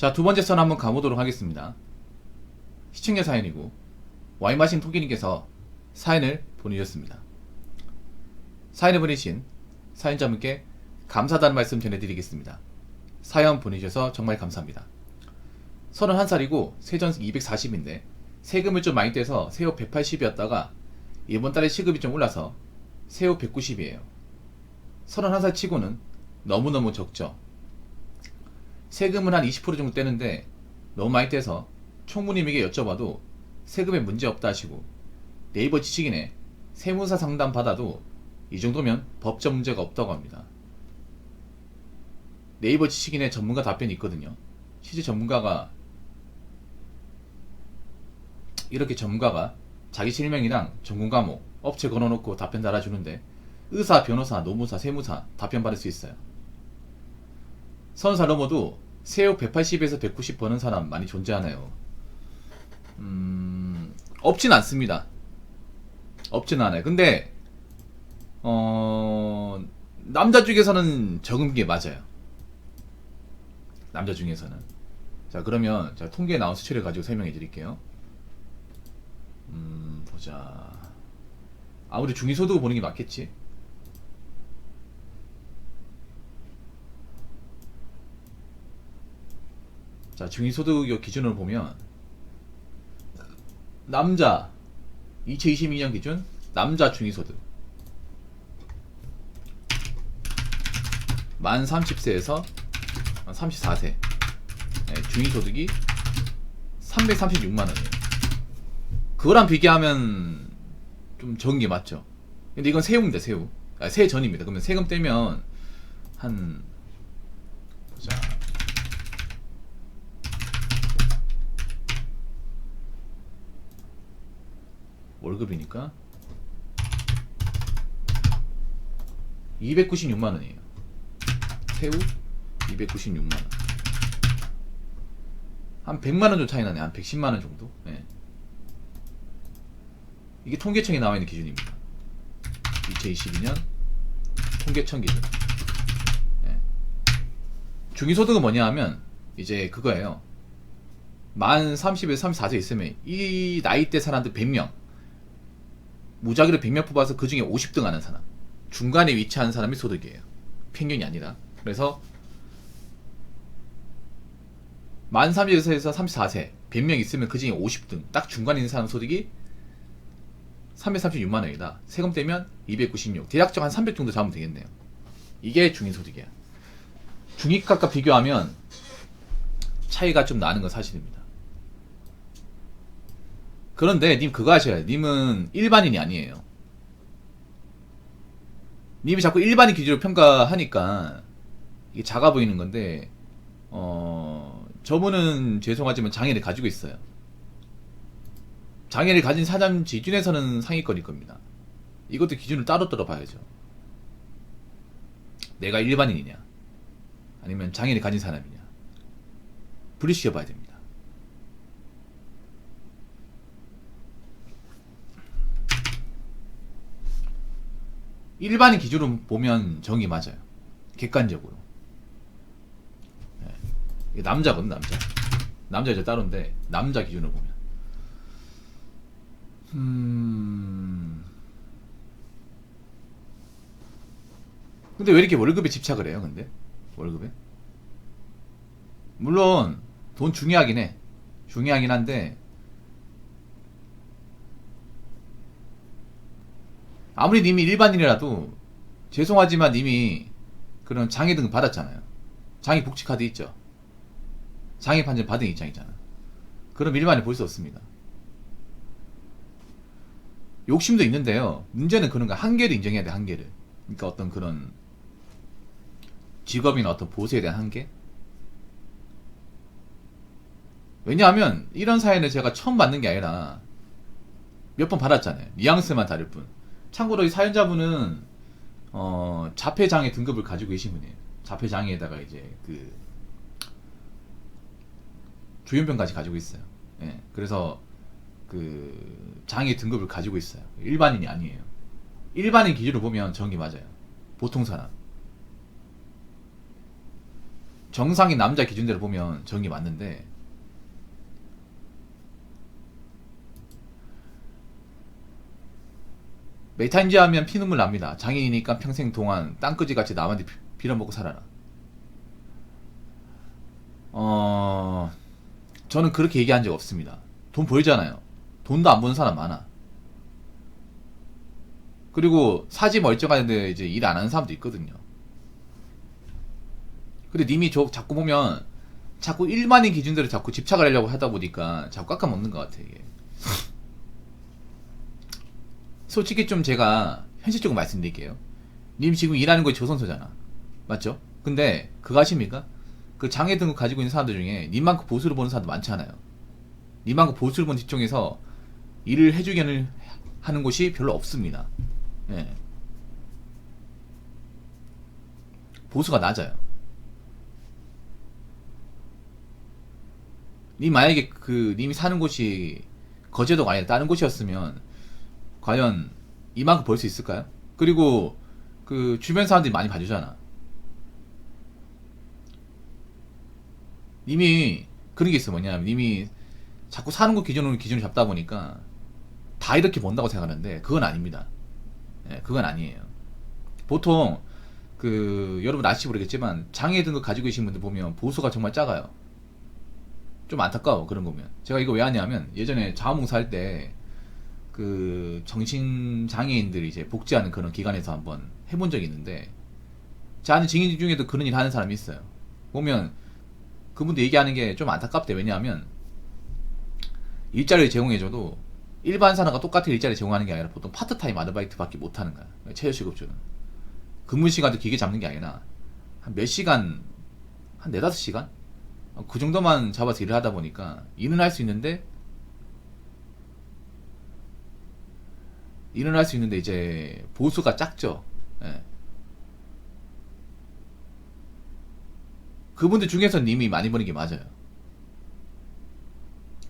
자, 두 번째 선 한번 가보도록 하겠습니다. 시청자 사연이고 와인 마신 토끼님께서 사연을 보내주셨습니다. 사연을 보내신 사연자분께 감사하다는 말씀 전해드리겠습니다. 사연 보내주셔서 정말 감사합니다. 31살이고 세전 240인데 세금을 좀 많이 떼서 세후 180이었다가 이번 달에 시급이 좀 올라서 세후 190이에요. 31살 치고는 너무너무 적죠. 세금은 한 20% 정도 떼는데 너무 많이 떼서 총무님에게 여쭤봐도 세금에 문제 없다 하시고 네이버 지식인에 세무사 상담 받아도 이 정도면 법적 문제가 없다고 합니다. 네이버 지식인에 전문가 답변이 있거든요. 실제 전문가가 이렇게 전문가가 자기 실명이랑 전공 과목, 업체 걸어놓고 답변 달아주는데 의사, 변호사, 노무사, 세무사 답변 받을 수 있어요. 30살 넘어도 세후 180에서 190 버는 사람 많이 존재하나요? 없진 않습니다. 없진 않아요. 근데 남자 중에서는 적은 게 맞아요. 남자 중에서는. 자, 그러면 자, 통계에 나온 수치를 가지고 설명해 드릴게요. 보자. 아무리 중위소득을 보는 게 맞겠지. 자, 중위소득 기준으로 보면 남자 2022년 기준 남자 중위소득 만 30세에서 34세 중위소득이 336만원이에요. 그거랑 비교하면 좀 적은 게 맞죠. 근데 이건 세후입니다. 세후. 세전입니다. 그러면 세금 떼면 한 보자. 월급이니까 296만원이에요. 세후 296만원. 한 100만원 정도 차이 나네. 한 110만원 정도. 네. 이게 통계청에 나와 있는 기준입니다. 2022년 통계청 기준. 네. 중위소득은 뭐냐 하면 이제 그거예요. 만 30에서 34세 있으면 이 나이대 사람들 100명 무작위로 100명 뽑아서 그 중에 50등 하는 사람, 중간에 위치한 사람이 소득이에요. 평균이 아니라. 그래서 만 30에서 34세 100명 있으면 그 중에 50등 딱 중간에 있는 사람 소득이 336만원이다. 세금 떼면 296. 대략적 한 300 정도 잡으면 되겠네요. 이게 중위소득이야. 중위값과 비교하면 차이가 좀 나는 건 사실입니다. 그런데 님 그거 아셔야 돼요. 님은 일반인이 아니에요. 님이 자꾸 일반인 기준으로 평가하니까 이게 작아 보이는 건데 저분은 죄송하지만 장애를 가지고 있어요. 장애를 가진 사람 기준에서는 상위권일 겁니다. 이것도 기준을 따로 봐야죠. 내가 일반인이냐 아니면 장애를 가진 사람이냐 분리시켜 봐야 됩니다. 일반인 기준으로 보면 정이 맞아요. 객관적으로. 네. 이게 남자거든. 남자 이제 따로인데 남자 기준으로 보면 근데 왜 이렇게 월급에 집착을 해요? 근데 월급에 물론 돈 중요하긴 해. 중요하긴 한데 아무리 님이 일반인이라도 죄송하지만 님이 그런 장애 등급 받았잖아요. 장애 복지 카드 있죠. 장애 판정 받은 입장이잖아. 그럼 일반인 볼 수 없습니다. 욕심도 있는데요. 문제는 그런 거 한계를 인정해야 돼. 한계를. 그러니까 어떤 그런 직업이나 어떤 보수에 대한 한계. 왜냐하면 이런 사연을 제가 처음 받는 게 아니라 몇 번 받았잖아요. 뉘앙스만 다를 뿐. 참고로 이 사연자분은 자폐장애 등급을 가지고 계신 분이에요. 자폐장애에다가 이제 그 조현병까지 가지고 있어요. 예, 그래서 그 장애 등급을 가지고 있어요. 일반인이 아니에요. 일반인 기준으로 보면 정이 맞아요. 보통 사람. 정상인 남자 기준대로 보면 저런 게 맞는데, 메탄지 하면 피눈물 납니다. 장애인이니까 평생 동안 땅끄지같이 남한테 빌어먹고 살아라. 저는 그렇게 얘기한 적 없습니다. 돈 벌잖아요. 돈도 안 버는 사람 많아. 그리고 사지 멀쩡한데 이제 일 안 하는 사람도 있거든요. 근데 님이 자꾸 보면 자꾸 일반인 기준대로 자꾸 집착을 하려고 하다 보니까 자꾸 깎아먹는 것 같아, 이게. 솔직히 좀 제가 현실적으로 말씀드릴게요. 님 지금 일하는 거에 조선소잖아. 맞죠? 근데 그거 아십니까? 그 장애 등급 가지고 있는 사람들 중에 님만큼 보수를 보는 사람도 많잖아요. 님만큼 보수를 보는 직종에서 일을 해주게 하는 곳이 별로 없습니다. 예. 보수가 낮아요. 님 만약에 님이 사는 곳이 거제도가 아니라 다른 곳이었으면 과연 이만큼 벌 수 있을까요? 그리고 그 주변 사람들이 많이 봐주잖아. 님이 그런 게 있어. 뭐냐면 님이 자꾸 사는 곳 기준을 잡다 보니까 다 이렇게 번다고 생각하는데 그건 아닙니다. 예, 그건 아니에요. 보통 여러분 아실지 모르겠지만 장애 등급 가지고 계신 분들 보면 보수가 정말 작아요. 좀 안타까워, 그런 거면. 제가 이거 왜 하냐면 예전에 자원봉사 할 때 정신장애인들이 이제 복지하는 그런 기관에서 한번 해본 적이 있는데, 제 아는 증인 중에도 그런 일 하는 사람이 있어요. 보면 그분도 얘기하는 게 좀 안타깝대. 왜냐하면 일자리를 제공해줘도 일반 사람과 똑같은 일자리 제공하는 게 아니라 보통 파트타임 아르바이트밖에 못하는 거야. 최저시급주는 근무 시간도 길게 잡는 게 아니라 한 몇 시간, 한 4-5시간? 그 정도만 잡아서 일을 하다 보니까 일은 할 수 있는데 이제 보수가 작죠. 예. 그분들 중에서 님이 많이 버는 게 맞아요.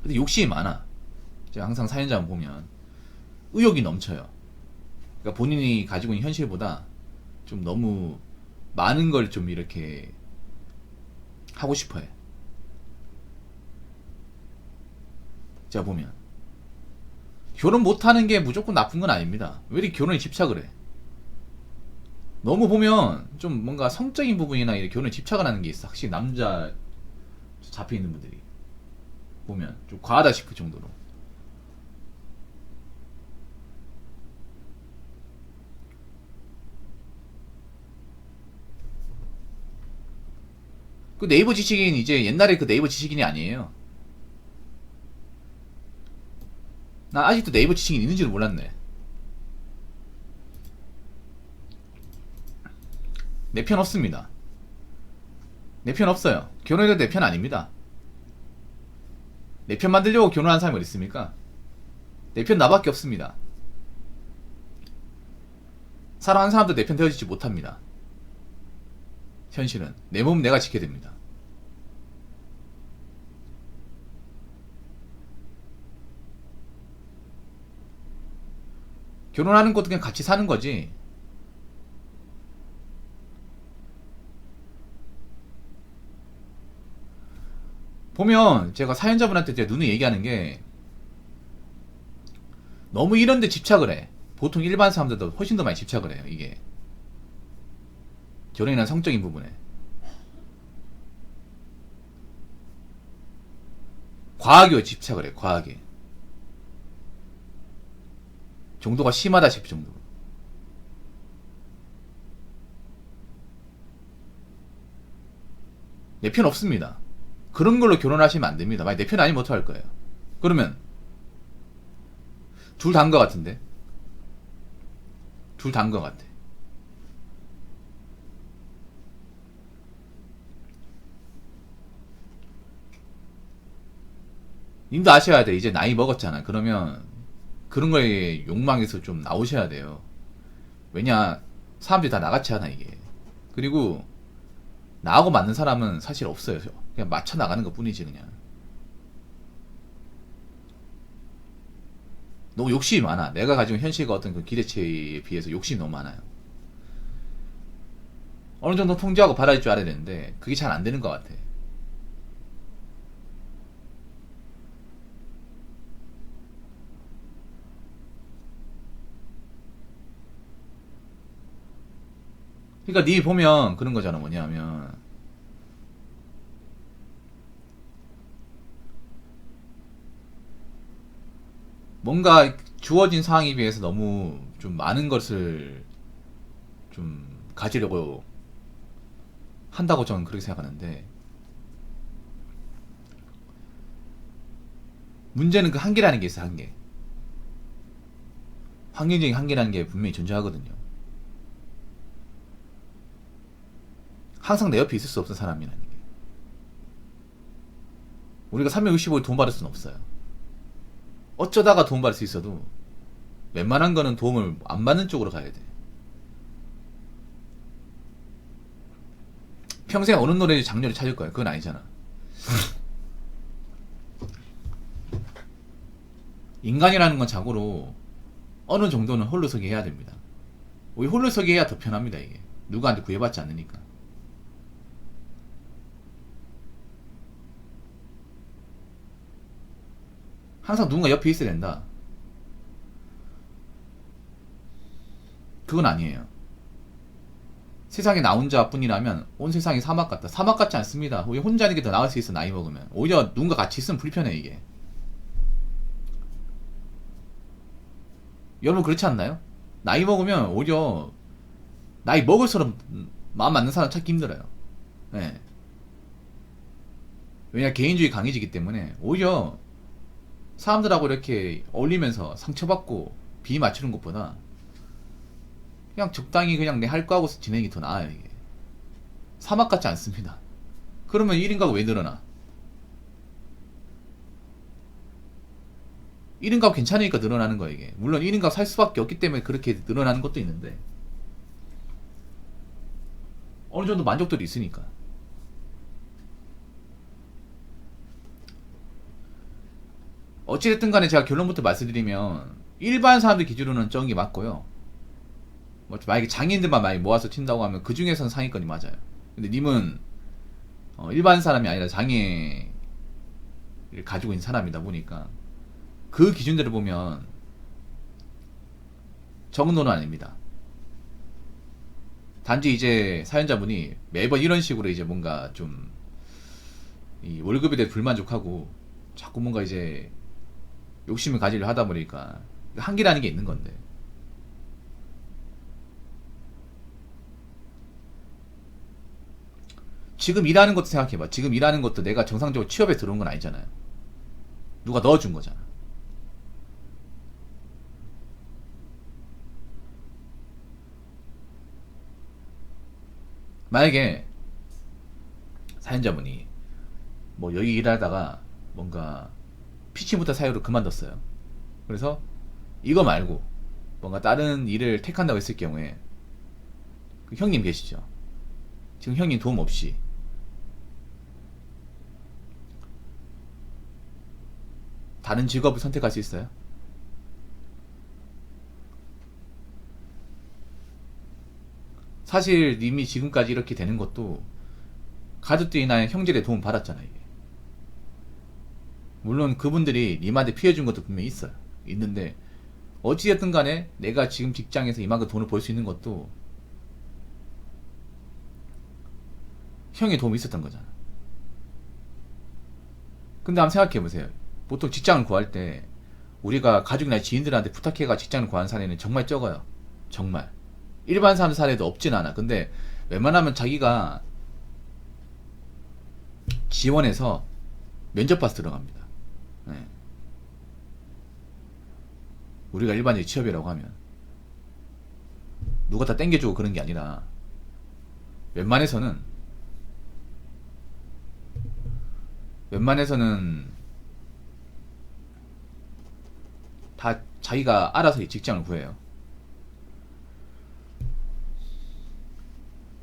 근데 욕심이 많아. 제가 항상 사연자만 보면 의욕이 넘쳐요. 그러니까 본인이 가지고 있는 현실보다 좀 너무 많은 걸 좀 이렇게 하고 싶어해. 제가 보면 결혼 못하는 게 무조건 나쁜 건 아닙니다. 왜 이렇게 결혼에 집착을 해? 너무 보면 좀 뭔가 성적인 부분이나 이렇게 결혼에 집착을 하는 게 있어. 확실히 남자 잡혀있는 분들이 보면 좀 과하다 싶을 정도로. 그 네이버 지식인 이제 옛날에 그 네이버 지식인이 아니에요. 나 아직도 네이버 지식인 있는지도 몰랐네. 내 편 없습니다. 내 편 없어요. 결혼해도 내 편 아닙니다. 내 편 만들려고 결혼한 사람이 어디 있습니까? 내 편 나밖에 없습니다. 사랑하는 사람도 내 편 되어주지 못합니다. 현실은 내 몸 내가 지켜야 됩니다. 결혼하는 것도 그냥 같이 사는 거지. 보면 제가 사연자분한테 제 눈에 얘기하는 게 너무 이런데 집착을 해. 보통 일반 사람들도 훨씬 더 많이 집착을 해요. 이게 결혼이나 성적인 부분에 과하게 집착을 해. 과하게 정도가 심하다 싶을 정도로. 내 편 없습니다. 그런 걸로 결혼하시면 안 됩니다. 만약 내 편 아니면 어떡할 거예요? 그러면 둘 다인 것 같은데? 둘 다인 것 같아. 님도 아셔야 돼. 이제 나이 먹었잖아. 그러면 그런 거에 욕망에서 좀 나오셔야 돼요. 왜냐, 사람들이 다 나같이 하나, 이게. 그리고 나하고 맞는 사람은 사실 없어요. 그냥 맞춰 나가는 것 뿐이지. 그냥 너무 욕심이 많아. 내가 가지고 현실과 어떤 그 기대치에 비해서 욕심이 너무 많아요. 어느 정도 통제하고 받아줄 줄 알아야 되는데 그게 잘 안 되는 것 같아. 그러니까 니 보면 그런 거잖아. 뭐냐면 뭔가 주어진 상황에 비해서 너무 좀 많은 것을 좀 가지려고 한다고 저는 그렇게 생각하는데, 문제는 그 한계라는 게 있어. 한계. 환경적인 한계라는 게 분명히 존재하거든요. 항상 내 옆에 있을 수 없는 사람이라는 게. 우리가 365일 돈 받을 수는 없어요. 어쩌다가 돈 받을 수 있어도 웬만한 거는 도움을 안 받는 쪽으로 가야 돼. 평생 어느 노래를 장르를 찾을 거야. 그건 아니잖아. 인간이라는 건 자고로 어느 정도는 홀로서기 해야 됩니다. 우리 홀로서기 해야 더 편합니다. 이게 누구한테 구애받지 않으니까. 항상 누군가 옆에 있어야 된다. 그건 아니에요. 세상에 나 혼자뿐이라면 온 세상이 사막 같다. 사막 같지 않습니다. 우리 혼자 있는 게 더 나을 수 있어. 나이 먹으면 오히려 누군가 같이 있으면 불편해. 이게 여러분 그렇지 않나요? 나이 먹으면 오히려 나이 먹을수록 마음 맞는 사람 찾기 힘들어요. 네. 왜냐, 개인주의 강해지기 때문에 오히려 사람들하고 이렇게 어울리면서 상처받고 비위 맞추는 것보다 그냥 적당히 그냥 내 할 거 하고 지내는 게 더 나아요. 이게 사막 같지 않습니다. 그러면 1인 가구 왜 늘어나? 1인 가구 괜찮으니까 늘어나는 거예요. 이게 물론 1인 가구 살 수밖에 없기 때문에 그렇게 늘어나는 것도 있는데 어느 정도 만족도도 있으니까. 어찌됐든 간에 제가 결론부터 말씀드리면 일반 사람들 기준으로는 적은 게 맞고요. 뭐 만약에 장애인들만 많이 모아서 친다고 하면 그 중에서는 상위권이 맞아요. 근데 님은 일반 사람이 아니라 장애를 가지고 있는 사람이다 보니까 그 기준대로 보면 적은 돈은 아닙니다. 단지 이제 사연자분이 매번 이런 식으로 이제 뭔가 좀 이 월급에 대해 불만족하고 자꾸 뭔가 이제 욕심을 가지려 하다 보니까 한계라는 게 있는 건데, 지금 일하는 것도 생각해봐. 지금 일하는 것도 내가 정상적으로 취업에 들어온 건 아니잖아요. 누가 넣어준 거잖아. 만약에 사연자분이 뭐 여기 일하다가 뭔가 피치부터 사유로 그만뒀어요. 그래서 이거 말고 뭔가 다른 일을 택한다고 했을 경우에 그 형님 계시죠? 지금 형님 도움 없이 다른 직업을 선택할 수 있어요? 사실 님이 지금까지 이렇게 되는 것도 가족들이나 형제의 도움 받았잖아요. 이게. 물론 그분들이 님한테 피해준 것도 분명히 있어요. 있는데 어찌됐든 간에 내가 지금 직장에서 이만큼 돈을 벌 수 있는 것도 형의 도움이 있었던 거잖아. 근데 한번 생각해보세요. 보통 직장을 구할 때 우리가 가족이나 지인들한테 부탁해가 직장을 구한 사례는 정말 적어요. 정말 일반 사람 사례도 없진 않아. 근데 웬만하면 자기가 지원해서 면접 봐서 들어갑니다. 네. 우리가 일반적인 취업이라고 하면 누가 다 땡겨주고 그런 게 아니라 웬만해서는 다 자기가 알아서 직장을 구해요.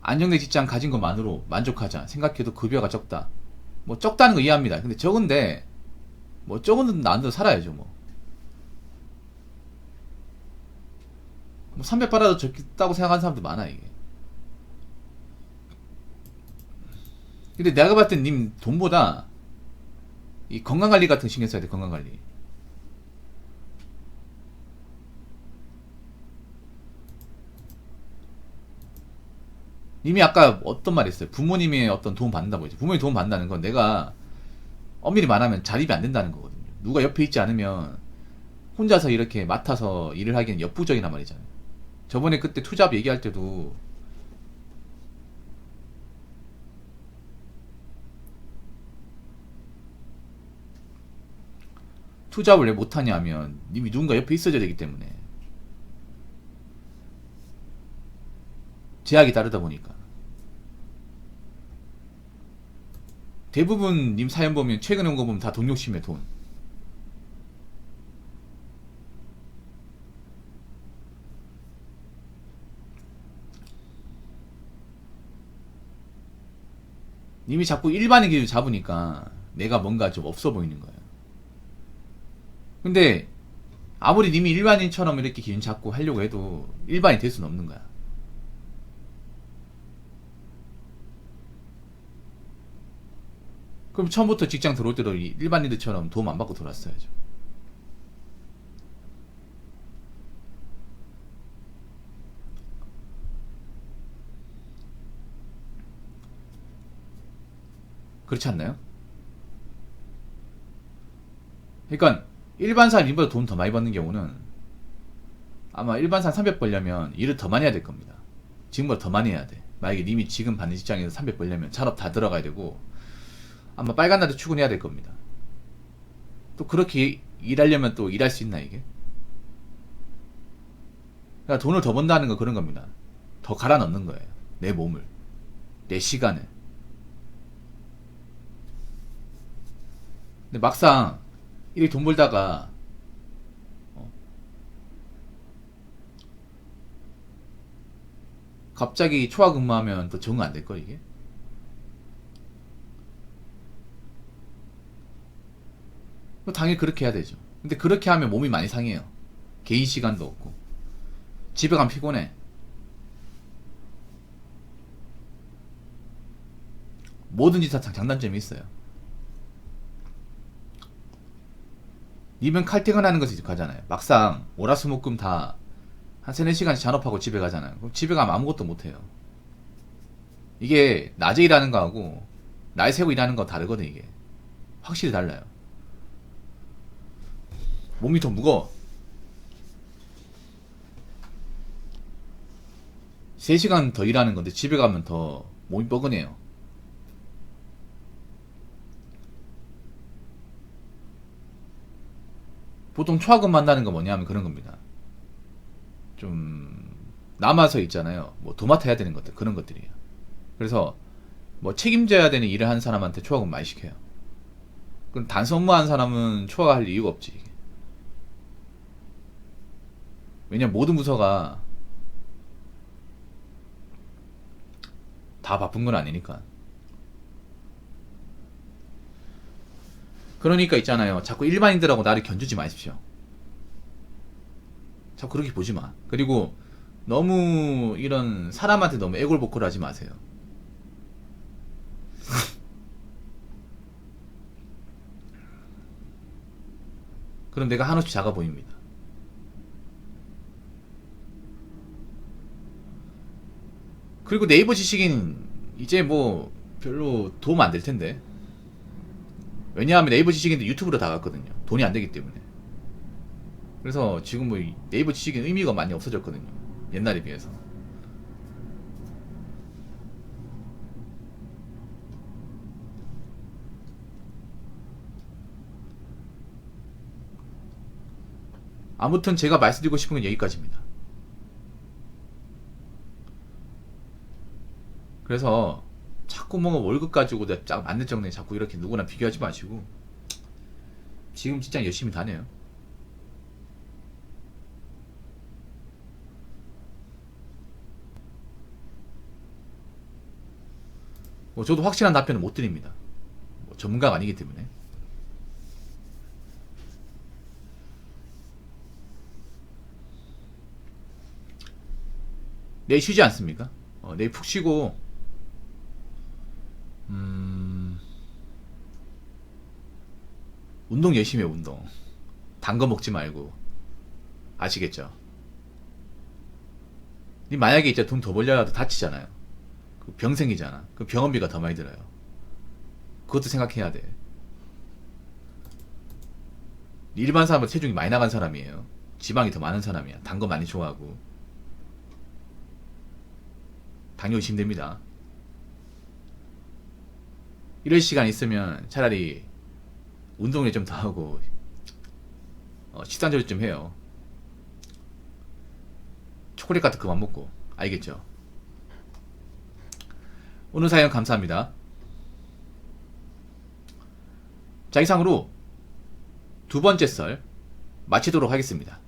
안정된 직장 가진 것만으로 만족하자 생각해도 급여가 적다. 뭐 적다는 거 이해합니다. 근데 적은데 뭐 적은 나도 살아야죠. 뭐 300 받아도 적다고 생각하는 사람도 많아. 이게 근데 내가 봤을 땐 님 돈보다 이 건강관리 같은 거 신경 써야 돼. 건강관리. 님이 아까 어떤 말 했어요? 부모님의 어떤 도움 받는다고 했죠. 부모님 도움 받는다는 건 내가 엄밀히 말하면 자립이 안 된다는 거거든요. 누가 옆에 있지 않으면 혼자서 이렇게 맡아서 일을 하기는 역부족이란 말이잖아요. 저번에 그때 투잡 얘기할 때도 투잡을 왜 못하냐 하면 님이 누군가 옆에 있어줘야 되기 때문에 제약이 따르다 보니까 대부분 님 사연 보면 최근에 온 거 보면 다 돈 욕심에 돈. 님이 자꾸 일반인 기준 잡으니까 내가 뭔가 좀 없어 보이는 거예요. 근데 아무리 님이 일반인처럼 이렇게 기준 잡고 하려고 해도 일반이 될 수는 없는 거야. 그럼 처음부터 직장 들어올 때도 일반인들처럼 도움 안 받고 들어왔어야죠. 그렇지 않나요? 그러니까 일반사 님보다 돈 더 많이 받는 경우는 아마 일반사 300 벌려면 일을 더 많이 해야 될 겁니다. 지금보다 더 많이 해야 돼. 만약에 님이 지금 받는 직장에서 300 벌려면 산업 다 들어가야 되고 아마 빨간 날도 출근해야 될 겁니다. 또 그렇게 일하려면 또 일할 수 있나 이게? 그러니까 돈을 더 번다는 건 그런 겁니다. 더 갈아 넣는 거예요. 내 몸을, 내 시간을. 근데 막상 이렇게 돈 벌다가 갑자기 초과 근무하면 또 적응 안 될 걸 이게? 당연히 그렇게 해야 되죠. 근데 그렇게 하면 몸이 많이 상해요. 개인 시간도 없고 집에 가면 피곤해. 뭐든지 다 장단점이 있어요. 님은 칼퇴근하는 것이 익숙하잖아요. 막상 월화수목금 다 한 3, 4시간씩 잔업하고 집에 가잖아요. 그럼 집에 가면 아무것도 못해요. 이게 낮에 일하는 거하고 날 새고 일하는 거 다르거든 이게. 확실히 달라요. 몸이 더 무거워. 3시간 더 일하는 건데 집에 가면 더 몸이 뻐근해요. 보통 초하금 만나는 거 뭐냐 하면 그런 겁니다. 좀 남아서 있잖아요. 뭐 도맡아 해야 되는 것들 그런 것들이에요. 그래서 뭐 책임져야 되는 일을 한 사람한테 초하금 많이 시켜요. 그럼 단수 업무한 사람은 초과할 이유가 없지. 왜냐면 모든 부서가 다 바쁜 건 아니니까. 그러니까 있잖아요. 자꾸 일반인들하고 나를 견주지 마십시오. 자꾸 그렇게 보지 마. 그리고 너무 이런 사람한테 너무 애골복골 하지 마세요. 그럼 내가 한없이 작아 보입니다. 그리고 네이버 지식인 이제 뭐 별로 도움 안 될 텐데. 왜냐하면 네이버 지식인도 유튜브로 다 갔거든요. 돈이 안 되기 때문에. 그래서 지금 뭐 네이버 지식인 의미가 많이 없어졌거든요. 옛날에 비해서. 아무튼 제가 말씀드리고 싶은 건 여기까지입니다. 그래서 자꾸 뭔가 월급 가지고 내가 만렙 정내 자꾸 이렇게 누구나 비교하지 마시고 지금 진짜 열심히 다녀요. 뭐 저도 확실한 답변은 못 드립니다. 뭐 전문가가 아니기 때문에. 내일 쉬지 않습니까? 내일 푹 쉬고 운동 열심히 해, 운동. 단 거 먹지 말고. 아시겠죠? 니 만약에 이제 돈 더 벌려도 다치잖아요. 그 병 생기잖아. 그 병원비가 더 많이 들어요. 그것도 생각해야 돼. 일반 사람은 체중이 많이 나간 사람이에요. 지방이 더 많은 사람이야. 단 거 많이 좋아하고. 당뇨 의심됩니다. 이럴 시간 있으면 차라리 운동을 좀 더 하고 식단 조절 좀 해요. 초콜릿 같은 거 그만 먹고. 알겠죠? 오늘 사연 감사합니다. 자, 이상으로 두 번째 썰 마치도록 하겠습니다.